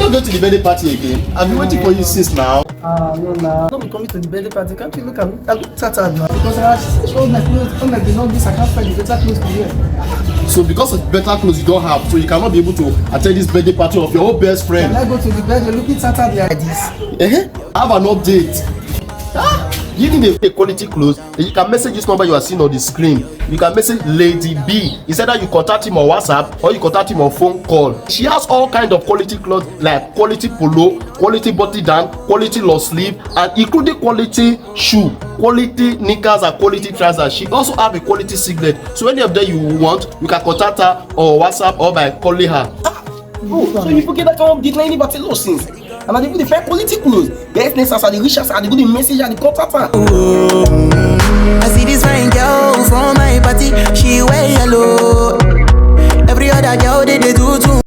not going to the birthday party again? I've been waiting for you since now. No. Don't be coming to the birthday party. Can't you look at me? I look tattered now. Because I showed my clothes. I'm like, this, I can't find the better clothes to wear. So because of better clothes you don't have, so you cannot be able to attend this birthday party of your own best friend. Can I go to the birthday looking tattered like this? Have an update. You need a quality clothes. You can message this number you are seeing on the screen. You can message Lady B. It's either you contact him on WhatsApp or you contact him on phone call. She has all kind of quality clothes like quality polo, quality button down, quality long sleeve, and including quality shoe, quality knickers and quality trousers. She also have a quality singlet. So any of them you want, you can contact her on WhatsApp or by calling her. So you forget that come did any battle losses. And I dey put the fair quality clothes. The ethnics are the richest, are the good message and the contact. I see this fine girl from my party, she wear yellow. Every other girl they do too